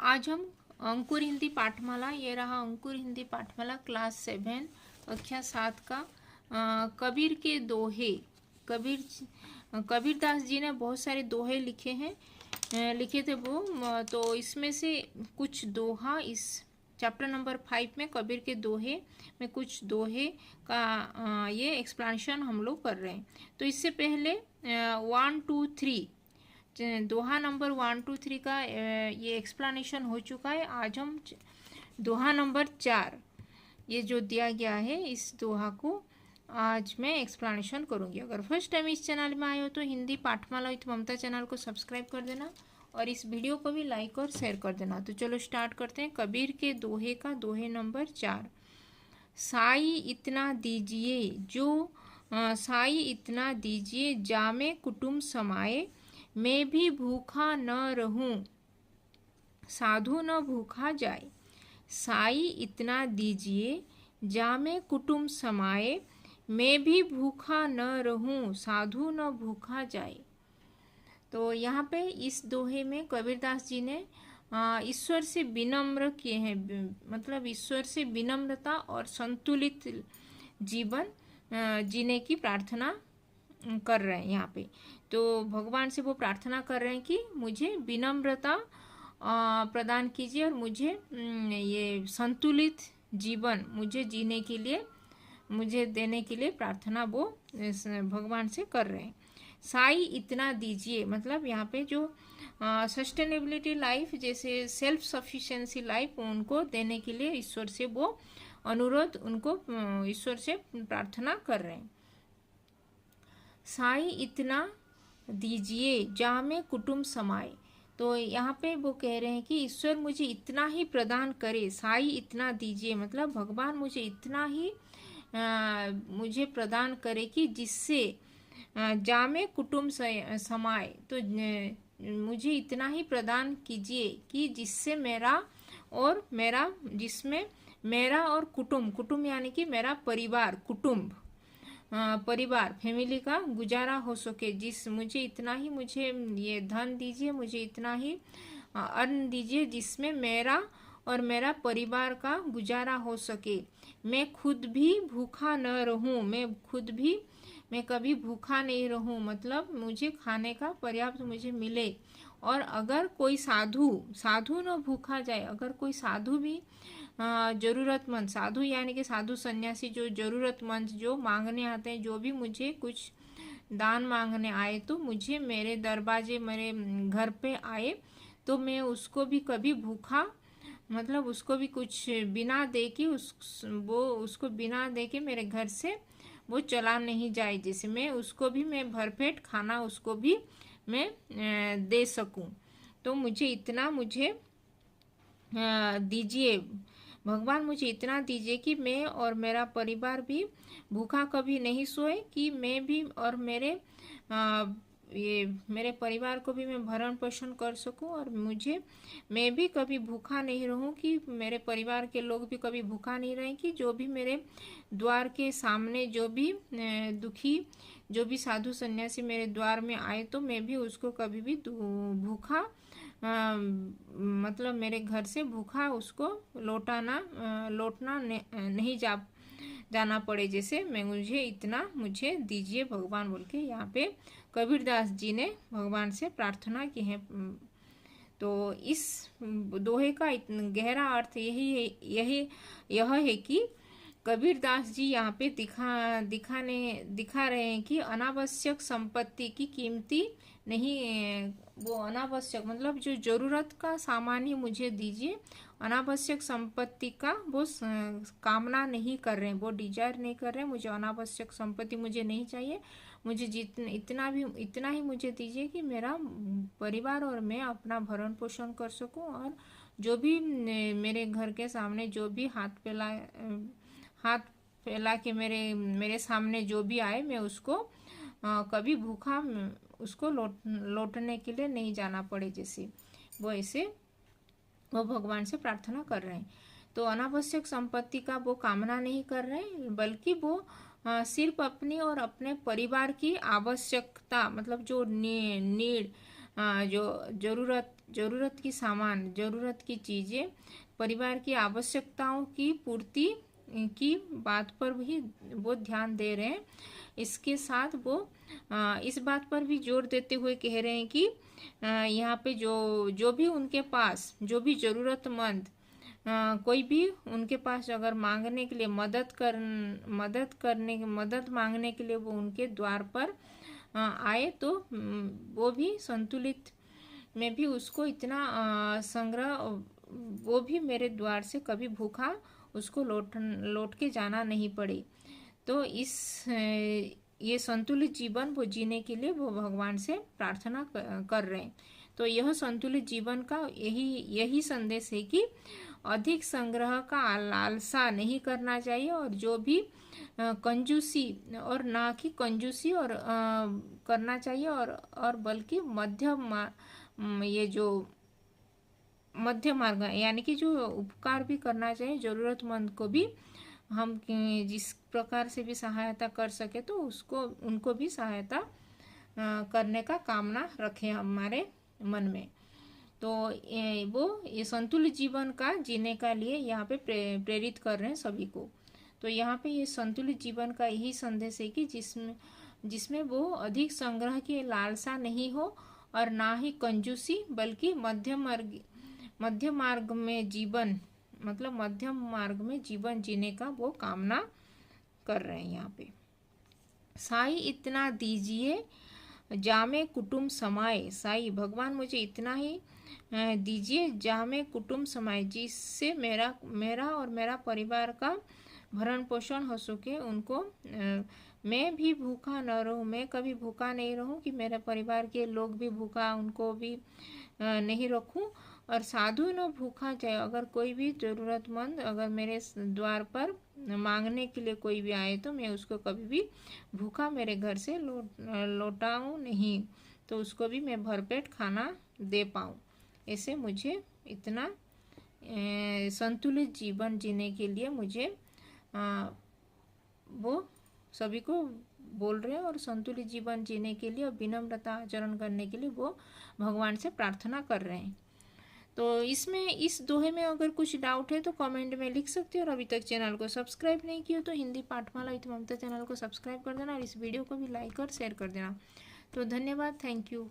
आज हम अंकुर हिंदी पाठमाला, ये रहा अंकुर हिंदी पाठमाला क्लास 7 कक्षा 7 का कबीर के दोहे। कबीरदास जी ने बहुत सारे दोहे लिखे थे वो। तो इसमें से कुछ दोहा इस चैप्टर नंबर 5 में कबीर के दोहे में कुछ दोहे का ये एक्सप्लेनेशन हम लोग कर रहे हैं। तो इससे पहले 1 2 3 दोहा नंबर 1 2 3 का ये एक्सप्लेनेशन हो चुका है। आज हम दोहा नंबर 4 ये जो दिया गया है इस दोहा को आज मैं एक्सप्लेनेशन करूँगी। अगर फर्स्ट टाइम इस चैनल में आए हो तो हिंदी पाठमाला विथ ममता चैनल को सब्सक्राइब कर देना और इस वीडियो को भी लाइक और शेयर कर देना। तो चलो स्टार्ट करते हैं। कबीर के दोहे का दोहे नंबर 4। साई इतना दीजिए साई इतना दीजिए जामे कुटुम समाए, मैं भी भूखा न रहूं साधु न भूखा जाए। साई इतना दीजिए जामे कुटुम समाए, मैं भी भूखा न रहूं साधु न भूखा जाए। तो यहाँ पे इस दोहे में कबीरदास जी ने ईश्वर से विनम्र किए हैं, मतलब ईश्वर से विनम्रता और संतुलित जीवन जीने की प्रार्थना कर रहे हैं यहाँ पे। तो भगवान से वो प्रार्थना कर रहे हैं कि मुझे विनम्रता प्रदान कीजिए और मुझे ये संतुलित जीवन मुझे जीने के लिए मुझे देने के लिए प्रार्थना वो भगवान से कर रहे हैं। साई इतना दीजिए मतलब यहाँ पे जो सस्टेनेबिलिटी लाइफ जैसे सेल्फ सफिशिएंसी लाइफ उनको देने के लिए ईश्वर से वो अनुरोध उनको ईश्वर से प्रार्थना कर रहे हैं। साई इतना दीजिए जामे कुटुम समाए। तो यहाँ पे वो कह रहे हैं कि ईश्वर मुझे इतना ही प्रदान करे। साई इतना दीजिए मतलब भगवान मुझे इतना ही मुझे प्रदान करे कि जिससे जामे कुटुम समाए। तो मुझे इतना ही प्रदान कीजिए कि जिससे जिसमें मेरा और कुटुम यानी कि मेरा परिवार परिवार फैमिली का गुजारा हो सके। मुझे इतना ही मुझे ये धन दीजिए, मुझे इतना ही अन्न दीजिए जिसमें मेरा और मेरा परिवार का गुजारा हो सके। मैं खुद भी भूखा न रहूं, मैं कभी भूखा नहीं रहूं, मतलब मुझे खाने का पर्याप्त मुझे मिले। और अगर कोई साधु न भूखा जाए, अगर कोई साधु भी ज़रूरतमंद साधु यानी कि साधु सन्यासी जो ज़रूरतमंद जो मांगने आते हैं, जो भी मुझे कुछ दान मांगने आए तो मुझे मेरे दरवाजे मेरे घर पे आए तो मैं उसको भी कभी भूखा मतलब उसको भी कुछ बिना दे के उसको बिना दे के मेरे घर से वो चला नहीं जाए। जैसे मैं भरपेट खाना उसको भी मैं दे सकूं। तो मुझे इतना दीजिए भगवान, मुझे इतना दीजिए कि मैं और मेरा परिवार भी भूखा कभी नहीं सोए, कि मैं भी और मेरे परिवार को भी मैं भरण पोषण कर सकूं और मैं भी कभी भूखा नहीं रहूं, कि मेरे परिवार के लोग भी कभी भूखा नहीं रहें। कि जो भी मेरे द्वार के सामने जो भी दुखी जो भी साधु सन्यासी मेरे द्वार में आए तो मैं भी उसको कभी भी भूखा मतलब मेरे घर से भूखा उसको लौटना नहीं जाना पड़े। जैसे मुझे दीजिए भगवान बोल के यहाँ पे कबीरदास जी ने भगवान से प्रार्थना की है। तो इस दोहे का गहरा अर्थ यह है कि कबीरदास जी यहाँ पे दिखा रहे हैं कि अनावश्यक संपत्ति की कीमती नहीं, वो अनावश्यक मतलब जो जरूरत का सामान ही मुझे दीजिए, अनावश्यक संपत्ति का वो कामना नहीं कर रहे हैं, वो डिजायर नहीं कर रहे हैं। मुझे अनावश्यक संपत्ति मुझे नहीं चाहिए, मुझे इतना ही मुझे दीजिए कि मेरा परिवार और मैं अपना भरण पोषण कर सकूं। और जो भी मेरे घर के सामने जो भी हाथ फैला के मेरे सामने जो भी आए मैं उसको कभी भूखा उसको लौटने के लिए नहीं जाना पड़े। जैसे वो भगवान से प्रार्थना कर रहे हैं। तो अनावश्यक संपत्ति का वो कामना नहीं कर रहे हैं, बल्कि वो सिर्फ अपनी और अपने परिवार की आवश्यकता मतलब जो नीड जो ज़रूरत की सामान, ज़रूरत की चीज़ें, परिवार की आवश्यकताओं की पूर्ति की बात पर भी वो ध्यान दे रहे हैं। इसके साथ वो इस बात पर भी जोर देते हुए कह रहे हैं कि यहाँ पे जो भी उनके पास, जो भी ज़रूरतमंद कोई भी उनके पास अगर मांगने के लिए मदद मांगने के लिए वो उनके द्वार पर आए, तो वो भी संतुलित में भी उसको इतना संग्रह, वो भी मेरे द्वार से कभी भूखा उसको लौट के जाना नहीं पड़े। तो ये संतुलित जीवन वो जीने के लिए वो भगवान से प्रार्थना कर रहे हैं। तो यह संतुलित जीवन का यही संदेश है कि अधिक संग्रह का लालसा नहीं करना चाहिए, और जो भी कंजूसी, और ना कि कंजूसी और करना चाहिए, और बल्कि ये जो मध्य मार्ग, यानी कि जो उपकार भी करना चाहिए, ज़रूरतमंद को भी हम जिस प्रकार से भी सहायता कर सके तो उनको भी सहायता करने का कामना रखें हमारे मन में। तो ये संतुलित जीवन का जीने का लिए यहाँ पे प्रेरित कर रहे हैं सभी को। तो यहाँ पे ये संतुलित जीवन का यही संदेश है कि जिसमें वो अधिक संग्रह की लालसा नहीं हो, और ना ही कंजूसी, बल्कि मध्यम मार्ग में जीवन, मतलब मध्यम मार्ग में जीवन जीने का वो कामना कर रहे हैं यहाँ पे। साई इतना दीजिए जामे कुटुंब समाए, साई भगवान मुझे इतना ही दीजिए जामे कुटुंब समाए, जिससे मेरा और मेरा परिवार का भरण पोषण हो सके। उनको मैं भी भूखा न रहूं, मैं कभी भूखा नहीं रहूं, कि मेरे परिवार के लोग भी भूखा, उनको भी नहीं रखूं, और साधु न भूखा जाए। अगर कोई भी ज़रूरतमंद अगर मेरे द्वार पर मांगने के लिए कोई भी आए, तो मैं उसको कभी भी भूखा मेरे घर से लौटाऊं नहीं, तो उसको भी मैं भरपेट खाना दे पाऊं। ऐसे मुझे इतना संतुलित जीवन जीने के लिए मुझे वो सभी को बोल रहे हैं, और संतुलित जीवन जीने के लिए, विनम्रता आचरण करने के लिए वो भगवान से प्रार्थना कर रहे हैं। तो इस दोहे में अगर कुछ डाउट है तो कमेंट में लिख सकते हो, और अभी तक चैनल को सब्सक्राइब नहीं किया तो हिंदी पाठमाला विद ममता चैनल को सब्सक्राइब कर देना, और इस वीडियो को भी लाइक और शेयर कर देना। तो धन्यवाद, थैंक यू।